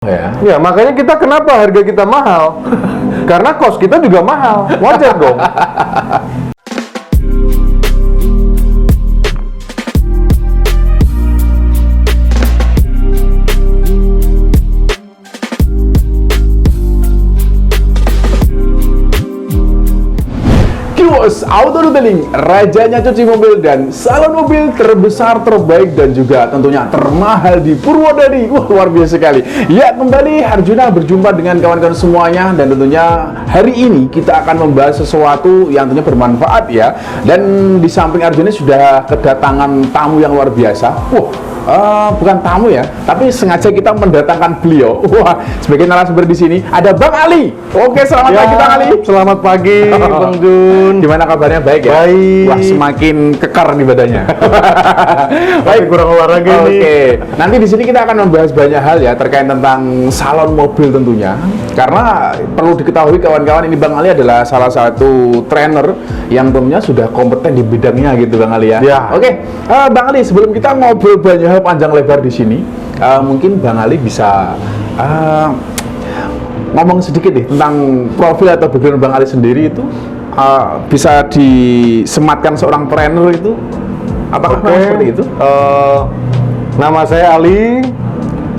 Ya. Ya, makanya kenapa harga kita mahal? Karena kos kita juga mahal. Wajar dong. Kiwos Auto Detailing, rajanya cuci mobil dan salon mobil terbesar, terbaik, dan juga tentunya termahal di Purwodadi. Wah, luar biasa sekali. Ya, kembali Arjuna berjumpa dengan kawan-kawan semuanya, dan tentunya hari ini kita akan membahas sesuatu yang tentunya bermanfaat ya. Dan di samping Arjuna sudah kedatangan tamu yang luar biasa. Bukan tamu ya, tapi sengaja kita mendatangkan beliau. Wah, sebagai narasumber di sini ada Bang Ali. Oke, selamat pagi Bang Ali. Selamat pagi, Bang Jun. Gimana kabarnya? Baik ya? Baik. Wah, semakin kekar di badannya. Baik, kurang olahraga nih. Oke. Nanti di sini kita akan membahas banyak hal ya terkait tentang salon mobil tentunya. Karena perlu diketahui kawan-kawan, ini Bang Ali adalah salah satu trainer yang tentunya sudah kompeten di bidangnya gitu Bang Ali ya. Ya. Oke, Bang Ali, sebelum kita ngobrol banyak hal panjang lebar di sini, mungkin Bang Ali bisa ngomong sedikit nih tentang profil atau background Bang Ali sendiri itu. Bisa disematkan seorang trainer itu, apakah memang seperti itu? Nama saya Ali,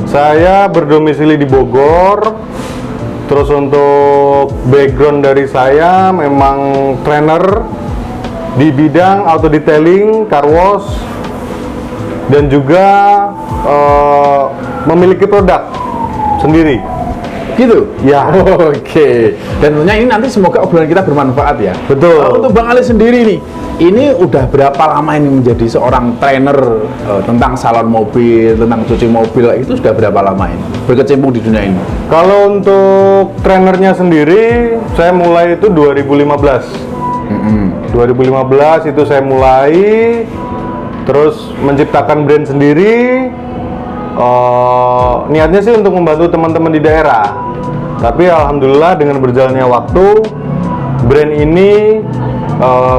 saya berdomisili di Bogor. Terus untuk background dari saya memang trainer di bidang auto detailing, car wash, dan juga memiliki produk sendiri. Gitu? Ya. Oke. Dan tentunya ini nanti semoga obrolan kita bermanfaat ya. Betul. Untuk Bang Ali sendiri nih, ini udah berapa lama ini menjadi seorang trainer tentang salon mobil, tentang cuci mobil, itu sudah berapa lama ini berkecimpung di dunia ini? Kalau untuk trainernya sendiri, saya mulai itu 2015. 2015 itu saya mulai, terus menciptakan brand sendiri. Niatnya sih untuk membantu teman-teman di daerah. Tapi alhamdulillah dengan berjalannya waktu, brand ini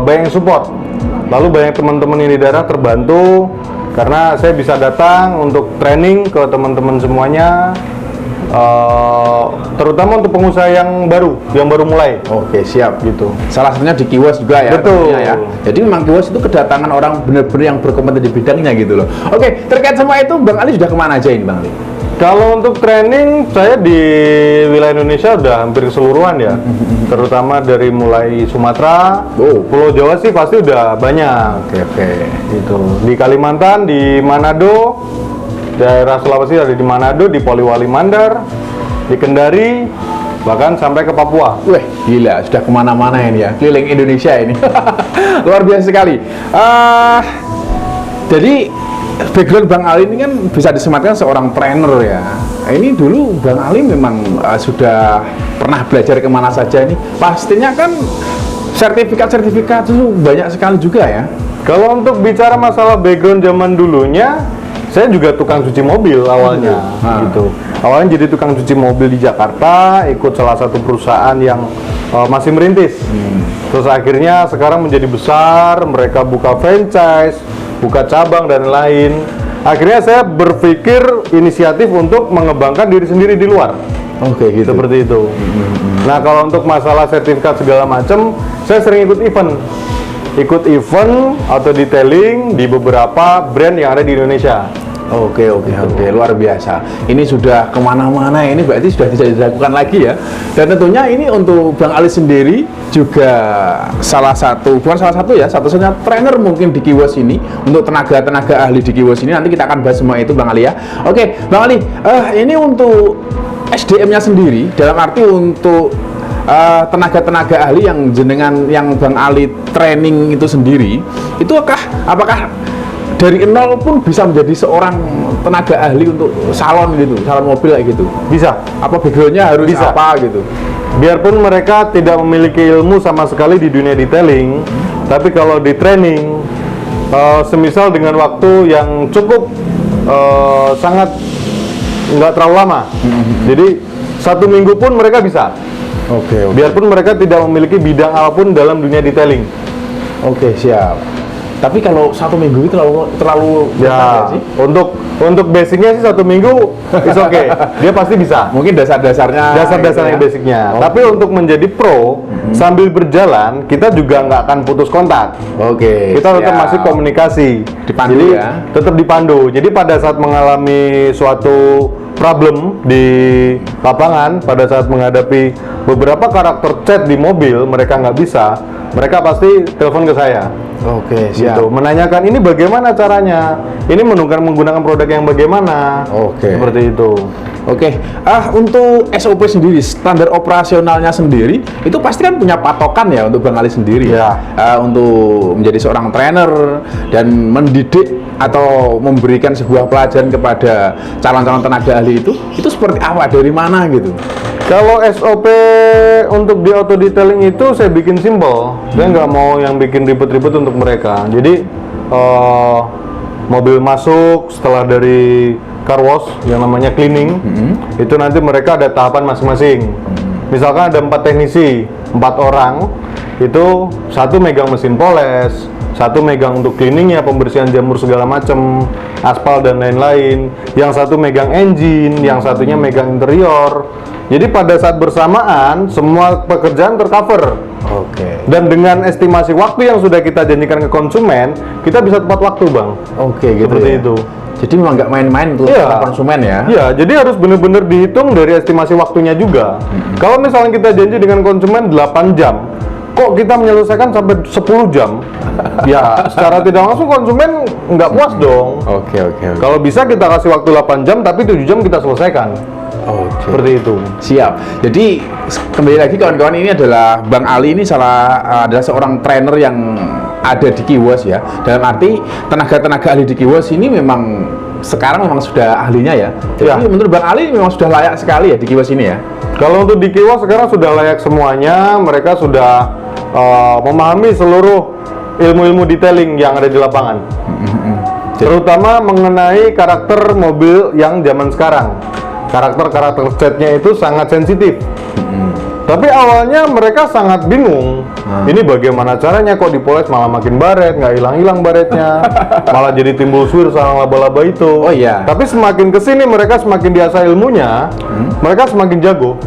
banyak yang support. Lalu banyak teman-teman yang di daerah terbantu karena saya bisa datang untuk training ke teman-teman semuanya, terutama untuk pengusaha yang baru mulai. Oke, siap gitu. Salah satunya di Kiwos juga ya. Betul. Ya. Jadi memang Kiwos itu kedatangan orang benar-benar yang berkompeten di bidangnya gitu loh. Oke, terkait semua itu Bang Ali sudah kemana aja ini Bang Ali? Kalau untuk training, saya di wilayah Indonesia udah hampir keseluruhan ya. Terutama dari mulai Sumatera, Pulau Jawa sih pasti udah banyak. Oke. Gitu. Di Kalimantan, di Manado, daerah Sulawesi ada di Manado, di Poliwali Mandar, di Kendari, bahkan sampai ke Papua. Wih, gila, sudah kemana-mana ini ya, keliling Indonesia ini. Luar biasa sekali. Jadi background Bang Ali ini kan bisa disematkan seorang trainer ya. Ini dulu Bang Ali memang sudah pernah belajar kemana saja ini. Pastinya kan sertifikat itu banyak sekali juga ya. Kalau untuk bicara masalah background zaman dulunya, saya juga tukang cuci mobil awalnya. Gitu. Awalnya jadi tukang cuci mobil di Jakarta, ikut salah satu perusahaan yang masih merintis. Terus akhirnya sekarang menjadi besar, mereka buka franchise, buka cabang dan lain. Akhirnya saya berpikir inisiatif untuk mengembangkan diri sendiri di luar. Oke, gitu. Seperti itu. Nah, kalau untuk masalah sertifikat segala macam, saya sering ikut event auto detailing di beberapa brand yang ada di Indonesia. Oke, luar biasa. Ini sudah kemana-mana, ini berarti sudah bisa dilakukan lagi ya. Dan tentunya ini untuk Bang Ali sendiri juga bukan salah satu ya, satu-satunya trainer mungkin di Kiwos ini, untuk tenaga-tenaga ahli di Kiwos ini. Nanti kita akan bahas semua itu Bang Ali ya. Oke, Bang Ali, ini untuk SDM-nya sendiri, dalam arti untuk tenaga-tenaga ahli yang Bang Ali training itu sendiri, itu apakah dari nol pun bisa menjadi seorang tenaga ahli untuk salon mobil kayak gitu? Bisa. Apa backgroundnya harus Bisa. apa gitu? Biarpun mereka tidak memiliki ilmu sama sekali di dunia detailing, tapi kalau di training, semisal dengan waktu yang cukup sangat nggak terlalu lama, jadi 1 minggu pun mereka bisa. Biarpun mereka tidak memiliki bidang apapun dalam dunia detailing. Oke, siap. Tapi kalau 1 minggu itu terlalu Ya, bentar nggak sih? untuk basicnya sih 1 minggu is okay. Dia pasti bisa. Mungkin dasar-dasarnya Dasar-dasarnya gitu ya. basicnya. Oh. Tapi untuk menjadi pro, sambil berjalan kita juga nggak akan putus kontak. Oke. Kita tetap siap. masih komunikasi. Dipandu Jadi, ya. tetap dipandu. Jadi pada saat mengalami suatu problem di lapangan, pada saat menghadapi beberapa karakter chat di mobil mereka nggak bisa, mereka pasti telepon ke saya. Oke, siap. Gitu, menanyakan ini bagaimana caranya, ini menggunakan produk yang bagaimana. Oke. Seperti itu. Oke, untuk SOP sendiri, standar operasionalnya sendiri, itu pasti kan punya patokan ya untuk Bang Ali sendiri. Ya. Untuk menjadi seorang trainer dan mendidik atau memberikan sebuah pelajaran kepada calon-calon tenaga ahli itu seperti apa, dari mana gitu? Kalau SOP untuk di auto detailing itu saya bikin simple. Saya nggak mau yang bikin ribet-ribet untuk mereka. Jadi mobil masuk setelah dari car wash yang namanya cleaning, itu nanti mereka ada tahapan masing-masing. Misalkan ada 4 teknisi, 4 orang, itu satu megang mesin poles, satu megang untuk cleaningnya, pembersihan jamur segala macam, aspal dan lain-lain. Yang satu megang engine, yang satunya megang interior. Jadi pada saat bersamaan semua pekerjaan tercover. Oke. Dan dengan estimasi waktu yang sudah kita janjikan ke konsumen, kita bisa tepat waktu, Bang. Oke, gitu Seperti ya. itu. Jadi memang nggak main-main untuk Iya. para konsumen ya? Iya, jadi harus benar-benar dihitung dari estimasi waktunya juga. Kalau misalnya kita janji dengan konsumen 8 jam, kok kita menyelesaikan sampai 10 jam? Ya, secara tidak langsung konsumen nggak puas dong. Oke. Kalau bisa kita kasih waktu 8 jam, tapi 7 jam kita selesaikan. Oke. Seperti itu. Siap. Jadi kembali lagi kawan-kawan, ini adalah Bang Ali ini adalah seorang trainer yang ada di Kiwos ya. Dalam arti tenaga-tenaga ahli di Kiwos ini memang sekarang memang sudah ahlinya ya. Jadi Ya. menurut Bang Ali memang sudah layak sekali ya di Kiwos ini ya. Kalau untuk di Kiwos sekarang sudah layak semuanya, mereka sudah memahami seluruh ilmu-ilmu detailing yang ada di lapangan. Terutama mengenai karakter mobil yang zaman sekarang. Karakter-karakter catnya itu sangat sensitif. Tapi awalnya mereka sangat bingung. Ini bagaimana caranya kok dipoles malah makin baret, nggak hilang-hilang baretnya, malah jadi timbul suir sarang laba-laba itu. Oh iya. Tapi semakin kesini mereka semakin diasah ilmunya, mereka semakin jago.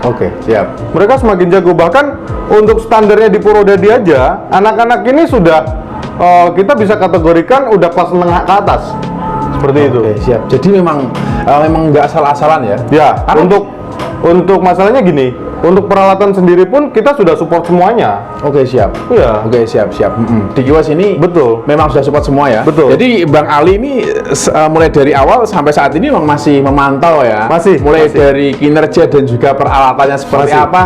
Oke, siap. Mereka semakin jago, bahkan untuk standarnya di Purwodadi aja, anak-anak ini sudah kita bisa kategorikan udah kelas menengah ke atas. Seperti itu. Oke, siap. Jadi memang nggak asal-asalan ya. Ya, Karena- untuk masalahnya gini, untuk peralatan sendiri pun kita sudah support semuanya. Oke, siap. Iya. Oke, siap. Di Kiwos ini Betul. memang sudah support semua ya. Betul. Jadi Bang Ali ini mulai dari awal sampai saat ini memang masih memantau ya. Masih, Mulai masih. dari kinerja dan juga peralatannya seperti Masih. apa,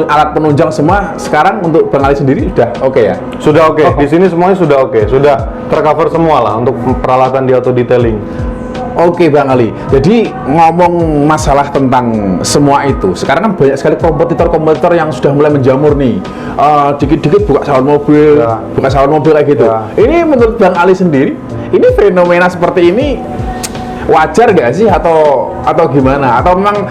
alat penunjang semua sekarang untuk Bang Ali sendiri sudah oke ya. Sudah oke. Di sini semuanya sudah oke. Sudah tercover semua lah untuk peralatan di auto detailing. Oke Bang Ali, jadi ngomong masalah tentang semua itu, sekarang kan banyak sekali kompetitor-kompetitor yang sudah mulai menjamur nih. Dikit-dikit buka salon mobil, Ya. buka salon mobil kayak gitu. Ya. Ini menurut Bang Ali sendiri, ini fenomena seperti ini wajar nggak sih atau gimana? Atau memang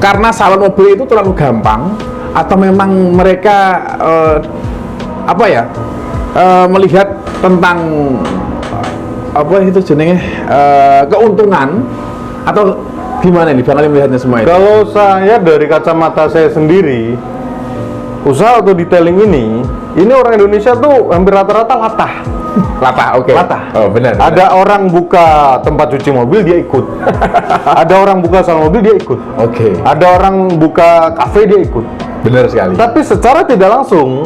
karena salon mobil itu terlalu gampang, atau memang mereka melihat tentang apa itu jenenge keuntungan atau gimana nih Bang Ali melihatnya semua itu? Kalau saya dari kacamata saya sendiri, usaha auto detailing ini orang Indonesia tuh hampir rata-rata latah. Latah, oke. Latah. Oh, benar. Ada orang buka tempat cuci mobil dia ikut. Ada orang buka salon mobil dia ikut. Oke. Ada orang buka kafe dia ikut. Benar sekali. Tapi secara tidak langsung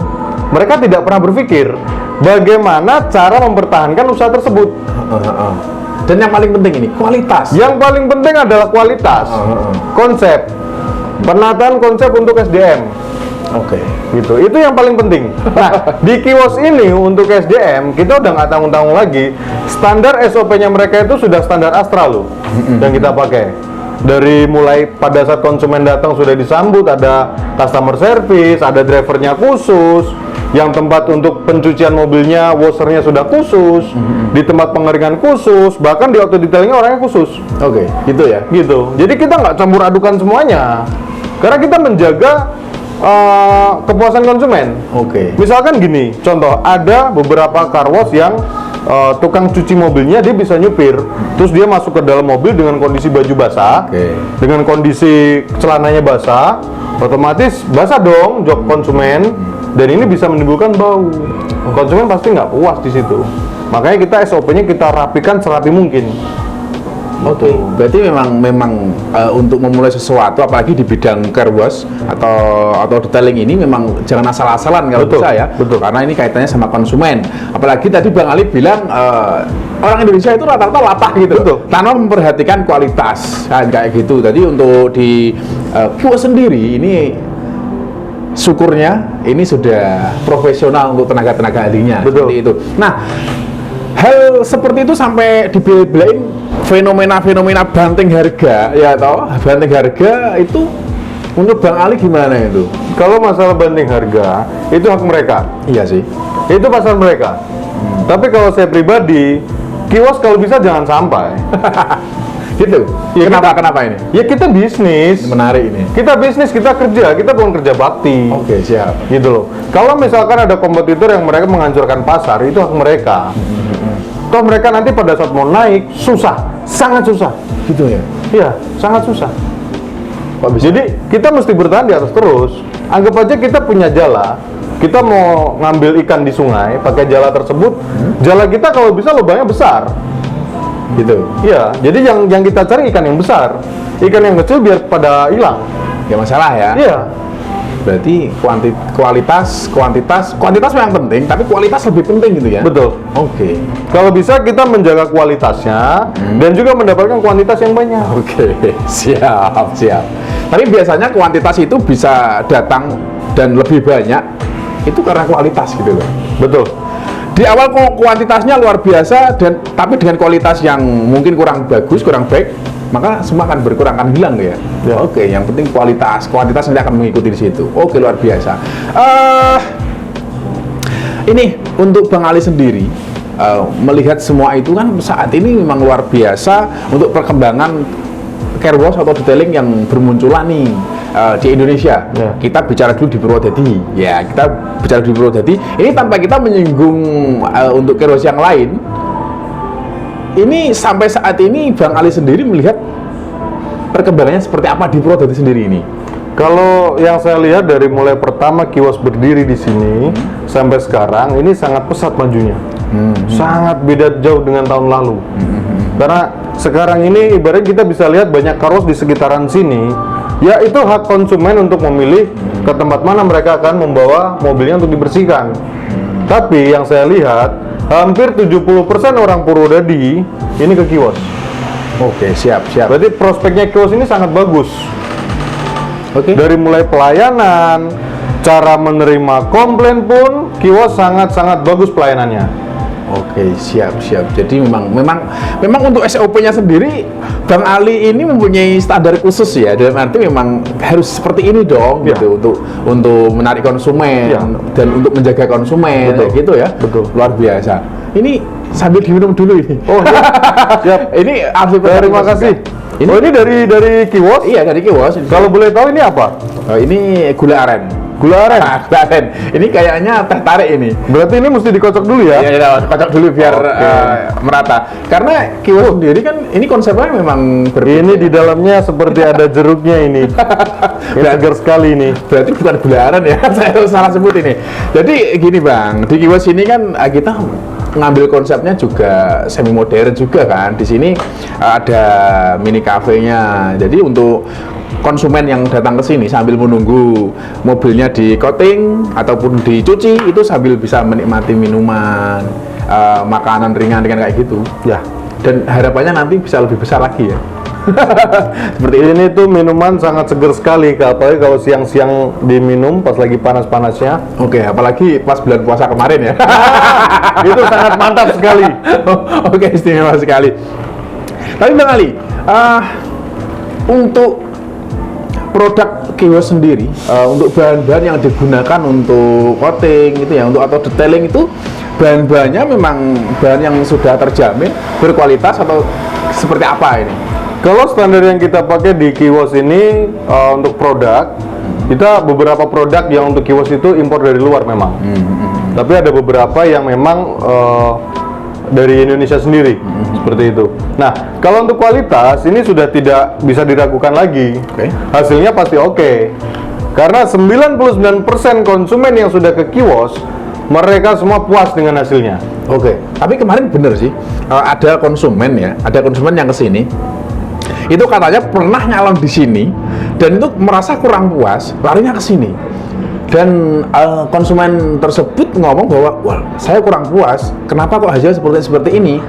mereka tidak pernah berpikir bagaimana cara mempertahankan usaha tersebut. Dan yang paling penting ini kualitas. Yang paling penting adalah kualitas. Konsep. Penataan konsep untuk SDM. Oke. Gitu. Itu yang paling penting. Nah, di Kiwos ini untuk SDM kita udah nggak tanggung-tanggung lagi. Standar SOP-nya mereka itu sudah standar Astra loh yang kita pakai. Dari mulai pada saat konsumen datang sudah disambut, ada customer service, ada drivernya khusus, yang tempat untuk pencucian mobilnya, washernya sudah khusus, di tempat pengeringan khusus, bahkan di auto detailingnya orangnya khusus. Oke, gitu ya. Gitu. Jadi kita nggak campur adukan semuanya, karena kita menjaga kepuasan konsumen. Oke. Misalkan gini, contoh ada beberapa car wash yang tukang cuci mobilnya dia bisa nyupir, terus dia masuk ke dalam mobil dengan kondisi baju basah, dengan kondisi celananya basah, otomatis basah dong jok konsumen, dan ini bisa menimbulkan bau. Konsumen pasti nggak puas di situ. Makanya kita SOP-nya kita rapikan serapi mungkin. Oke, berarti memang untuk memulai sesuatu, apalagi di bidang car wash atau detailing ini, memang jangan asal-asalan kalau bisa ya. Betul. Karena ini kaitannya sama konsumen. Apalagi tadi Bang Ali bilang orang Indonesia itu rata-rata latah gitu, Betul. tanpa memperhatikan kualitas, kan kayak gitu. Tadi untuk di Kiwos sendiri ini, syukurnya ini sudah profesional untuk tenaga-tenaga ahlinya. Betul. Seperti itu. Nah, hal seperti itu sampai dibela-belain fenomena-fenomena banting harga, ya toh, banting harga itu menurut Bang Ali gimana itu? Kalau masalah banding harga itu hak mereka, Iya sih. itu pasar mereka. Tapi kalau saya pribadi, kios kalau bisa jangan sampai. Gitu. Ya, Kenapa ini? Ya kita bisnis, Menarik ini. kita bisnis, kita kerja, kita bukan kerja bakti. Oke, siap. Gitu loh. Kalau misalkan ada kompetitor yang mereka menghancurkan pasar, itu hak mereka. Toh mereka nanti pada saat mau naik susah, sangat susah. Gitu ya. Iya, sangat susah. Kok bisa? Jadi kita mesti bertahan di atas terus. Anggap aja kita punya jala, kita mau ngambil ikan di sungai, pakai jala tersebut, jala kita kalau bisa lubangnya besar. Gitu. Iya, jadi yang kita cari ikan yang besar, ikan yang kecil biar pada hilang. Gak masalah ya. Iya, Berarti kuantitas memang penting, tapi kualitas lebih penting gitu ya. betul. Oke. Kalau bisa kita menjaga kualitasnya dan juga mendapatkan kuantitas yang banyak. Oke, siap. Tapi biasanya kuantitas itu bisa datang dan lebih banyak itu karena kualitas gitu loh. Betul. Di awal kuantitasnya luar biasa dan tapi dengan kualitas yang mungkin kurang bagus, kurang baik, maka semua akan berkurang, akan hilang ya. Ya. Oke, yang penting kuantitas nanti akan mengikuti di situ. Oke, luar biasa. Ini untuk Bang Ali sendiri melihat semua itu kan saat ini memang luar biasa untuk perkembangan car wash atau detailing yang bermunculan nih di Indonesia. Ya. Kita bicara dulu di Purwodadi. Ya, kita bicara di Purwodadi. Ini tanpa kita menyinggung untuk car wash yang lain. Ini sampai saat ini Bang Ali sendiri melihat perkembangannya seperti apa di Purwodadi sendiri ini? Kalau yang saya lihat dari mulai pertama kios berdiri di sini sampai sekarang ini sangat pesat majunya. Sangat beda jauh dengan tahun lalu. Karena sekarang ini ibarat kita bisa lihat banyak karos di sekitaran sini. Ya itu hak konsumen untuk memilih ke tempat mana mereka akan membawa mobilnya untuk dibersihkan. Tapi yang saya lihat hampir 70% orang Purwodadi ini ke kios. Oke, siap. Berarti prospeknya kios ini sangat bagus. Oke. Dari mulai pelayanan, cara menerima komplain pun kios sangat-sangat bagus pelayanannya. Oke, siap. Jadi memang untuk SOP-nya sendiri Bang Ali ini mempunyai standar khusus ya. Dalam arti memang harus seperti ini dong Ya. gitu untuk menarik konsumen Ya. dan untuk menjaga konsumen Betul. kayak gitu ya. Betul. Luar biasa. Ini sambil diminum dulu ini. Oh, siap. Ini harus Terima kasih. Ini Oh, ini dari kios. iya dari Kiwos. Kalau boleh tahu ini apa? Ini gula aren. Gula aren. Gula aren. Ini kayaknya teh tarik ini. Berarti ini mesti dikocok dulu ya? Ya, kocok dulu biar Oke. merata. Karena Kiwos sendiri kan ini konsepnya memang Ini di dalamnya seperti ada jeruknya ini. Ini segar sekali ini. berarti bukan gula aren ya. Saya salah sebut ini. Jadi gini Bang, di Kiwos ini kan kita ngambil konsepnya juga semi modern juga kan. Di sini ada mini cafe-nya. Jadi untuk konsumen yang datang ke sini sambil menunggu mobilnya di coating ataupun dicuci itu sambil bisa menikmati minuman, makanan ringan-ringan kayak gitu. Ya. Dan harapannya nanti bisa lebih besar lagi ya. Seperti ini tuh minuman sangat segar sekali, apalagi kalau siang-siang diminum pas lagi panas-panasnya. Oke, apalagi pas bulan puasa kemarin ya. Itu sangat mantap sekali. Oke, istimewa sekali. Tapi Bang Ali, untuk produk Kiwos sendiri, untuk bahan-bahan yang digunakan untuk coating itu ya, untuk atau detailing itu bahan-bahannya memang bahan yang sudah terjamin berkualitas atau seperti apa ini? Kalau standar yang kita pakai di kios ini untuk produk Kita beberapa produk yang untuk kios itu impor dari luar memang. Tapi ada beberapa yang memang dari Indonesia sendiri, seperti itu. Nah, kalau untuk kualitas ini sudah tidak bisa diragukan lagi. Hasilnya pasti oke. Karena 99% konsumen yang sudah ke kios, mereka semua puas dengan hasilnya. Tapi kemarin bener sih, ada konsumen yang kesini, itu katanya pernah nyalon di sini dan itu merasa kurang puas, larinya ke sini. Dan konsumen tersebut ngomong bahwa, wah, saya kurang puas, kenapa kok hasilnya seperti ini?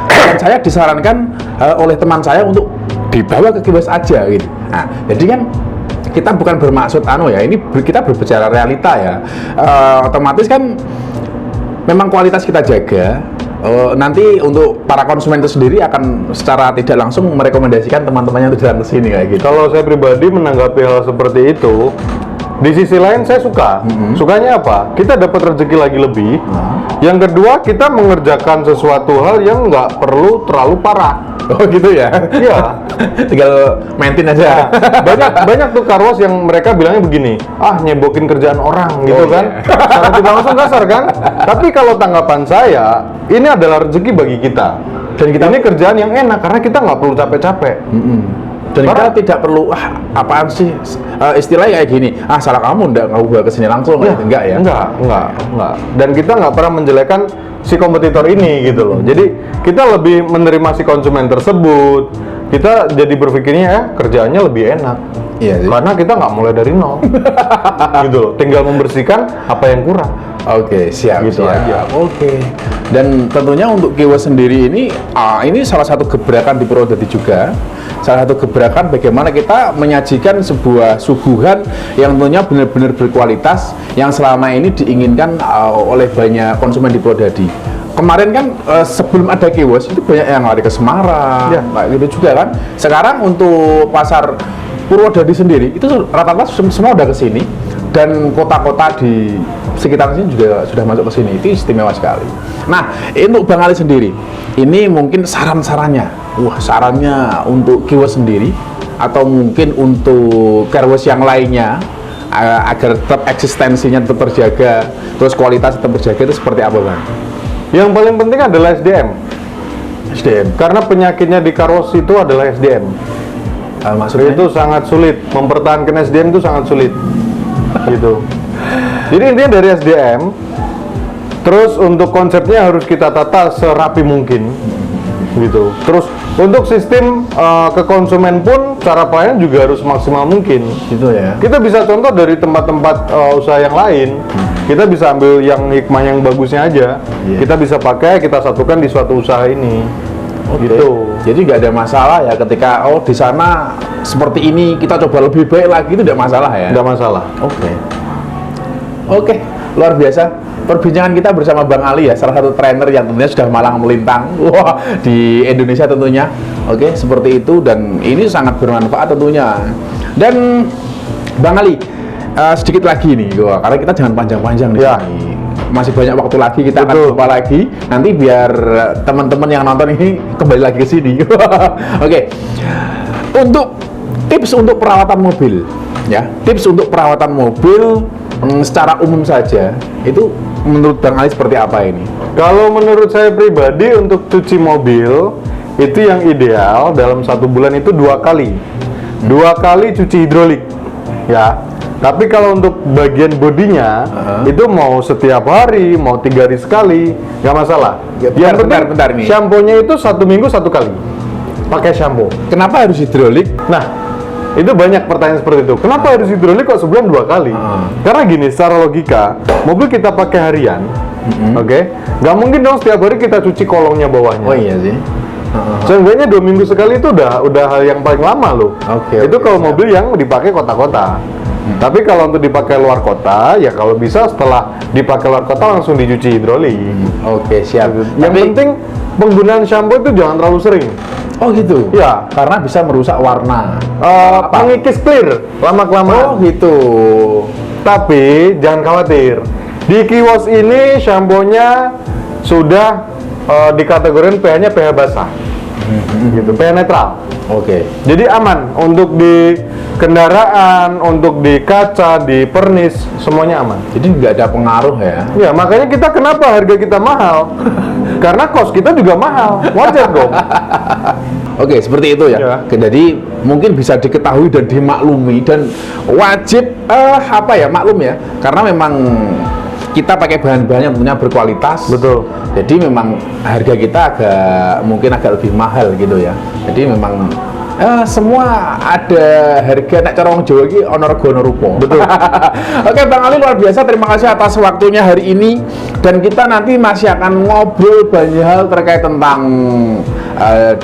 Dan saya disarankan oleh teman saya untuk dibawa ke kios aja gitu. Nah, jadi kan kita bukan bermaksud ini kita berbicara realita ya. Otomatis kan memang kualitas kita jaga. Nanti untuk para konsumen itu sendiri akan secara tidak langsung merekomendasikan teman-temannya untuk jalan ke sini kayak gitu. Kalau saya pribadi menanggapi hal seperti itu, di sisi lain saya suka. Sukanya apa? Kita dapat rezeki lagi lebih. Yang kedua, kita mengerjakan sesuatu hal yang nggak perlu terlalu parah. Oh gitu ya? Iya. Tinggal maintain aja. Banyak tuh karwas yang mereka bilangnya begini, nyebokin kerjaan orang gitu kan. Secara tidak langsung kasar kan. Tapi kalau tanggapan saya, ini adalah rezeki bagi kita. Dan ini kerjaan yang enak karena kita nggak perlu capek-capek. Dan kita tidak perlu apaan sih istilahnya kayak gini, salah kamu nggak gua kesini langsung enggak ya? Enggak. Dan kita nggak pernah menjelekan si kompetitor ini gitu loh. Jadi kita lebih menerima si konsumen tersebut. Kita jadi berpikirnya kerjaannya lebih enak. Iya sih. Karena kita nggak mulai dari nol. Gitu loh. Tinggal membersihkan apa yang kurang. Siap. Gitu aja. Dan tentunya untuk kios sendiri ini salah satu gebrakan di Purwodadi juga. Salah satu gebrakan bagaimana kita menyajikan sebuah suguhan yang tentunya benar-benar berkualitas yang selama ini diinginkan oleh banyak konsumen di Purwodadi. Kemarin kan sebelum ada kios itu banyak yang lari ke Semarang, kayak gitu juga kan. Sekarang untuk pasar Purwodadi sendiri itu rata-rata semua udah ke sini dan kota-kota di sekitar sini juga sudah masuk ke sini. Itu istimewa sekali. Nah, untuk Bang Ali sendiri, ini mungkin sarannya untuk kios sendiri atau mungkin untuk kios yang lainnya agar tetap eksistensinya tetap terjaga, terus kualitas tetap terjaga, itu seperti apa Bang? Yang paling penting adalah SDM. Karena penyakitnya di karos itu adalah SDM. Maksudnya itu sangat sulit, mempertahankan SDM itu sangat sulit. Gitu. Jadi intinya dari SDM, terus untuk konsepnya harus kita tata serapi mungkin. Gitu. Terus untuk sistem ke konsumen pun cara pelayanan juga harus maksimal mungkin. Gitu ya. Kita bisa contoh dari tempat-tempat usaha yang lain. Kita bisa ambil yang hikmah yang bagusnya aja. Kita bisa pakai, kita satukan di suatu usaha ini. Gitu. Jadi nggak ada masalah ya ketika di sana seperti ini kita coba lebih baik lagi, itu tidak masalah ya? Tidak masalah. Oke, luar biasa perbincangan kita bersama Bang Ali ya, salah satu trainer yang tentunya sudah malang melintang di Indonesia tentunya. Oke, seperti itu, dan ini sangat bermanfaat tentunya. Dan Bang Ali, sedikit lagi nih, karena kita jangan panjang-panjang nih. Masih banyak waktu lagi, kita akan jumpa lagi nanti biar teman-teman yang nonton ini kembali lagi ke sini. Oke. Untuk tips untuk perawatan mobil ya, tips untuk perawatan mobil secara umum saja, itu menurut Bang Ali seperti apa ini? Kalau menurut saya pribadi, untuk cuci mobil itu yang ideal dalam 1 bulan itu 2 kali. 2 kali cuci hidrolik ya. Tapi kalau untuk bagian bodinya itu mau setiap hari, mau 3 hari sekali, nggak masalah. Yang bentar nih. Shampoo-nya itu 1 minggu 1 kali. Pakai shampoo. Kenapa harus hidrolik? Nah, itu banyak pertanyaan seperti itu. Kenapa harus hidrolik kok sebulan 2 kali? Karena gini, secara logika, mobil kita pakai harian, nggak mungkin dong setiap hari kita cuci kolongnya bawahnya. Oh iya sih. Seenggaknya 2 minggu sekali itu udah hal yang paling lama loh. Itu kalau mobil yang dipakai kota-kota. Tapi kalau untuk dipakai luar kota, ya kalau bisa setelah dipakai luar kota langsung dicuci hidrolik. Siap. Yang penting penggunaan shampoo itu jangan terlalu sering. Oh gitu? Ya, karena bisa merusak warna. Mengikis clear lama-kelamaan. Oh gitu. Tapi jangan khawatir. Di kios ini shampoo-nya sudah dikategorikan pH-nya pH basah. Gitu, pH netral. Jadi aman untuk kendaraan, untuk di kaca, di pernis, semuanya aman. Jadi nggak ada pengaruh ya. Ya, makanya kita kenapa harga kita mahal? Karena kos kita juga mahal. Wajar dong. Oke, seperti itu ya. Ya. Oke, jadi mungkin bisa diketahui dan dimaklumi dan wajib maklum ya. Karena memang kita pakai bahan-bahan yang tentunya berkualitas. Betul. Jadi memang harga kita mungkin agak lebih mahal gitu ya. Jadi memang semua ada harga nek cara wong Jawa iki ana rega ana rupa. Betul. Oke, Bang Ali luar biasa, terima kasih atas waktunya hari ini dan kita nanti masih akan ngobrol banyak hal terkait tentang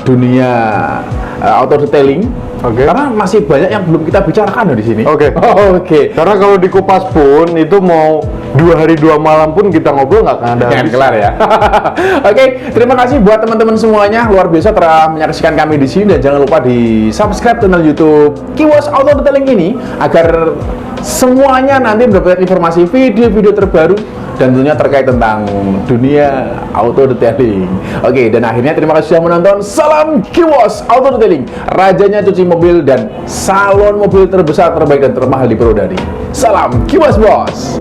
dunia auto detailing. Oke. Karena masih banyak yang belum kita bicarakan di sini. Oke. Oke. Karena kalau dikupas pun itu mau 2 hari 2 malam pun kita ngobrol nggak akan ada Jangan habis. kelar ya. Oke, terima kasih buat teman-teman semuanya, luar biasa telah menyaksikan kami di sini dan jangan lupa di subscribe channel YouTube Kiwos Auto Detailing ini agar semuanya nanti mendapatkan informasi video-video terbaru dan tentunya terkait tentang dunia auto detailing. Oke, dan akhirnya terima kasih sudah menonton. Salam Kiwos Auto Detailing, rajanya cuci mobil dan salon mobil terbesar, terbaik dan termahal di Purwodadi. Salam Kiwos Bos.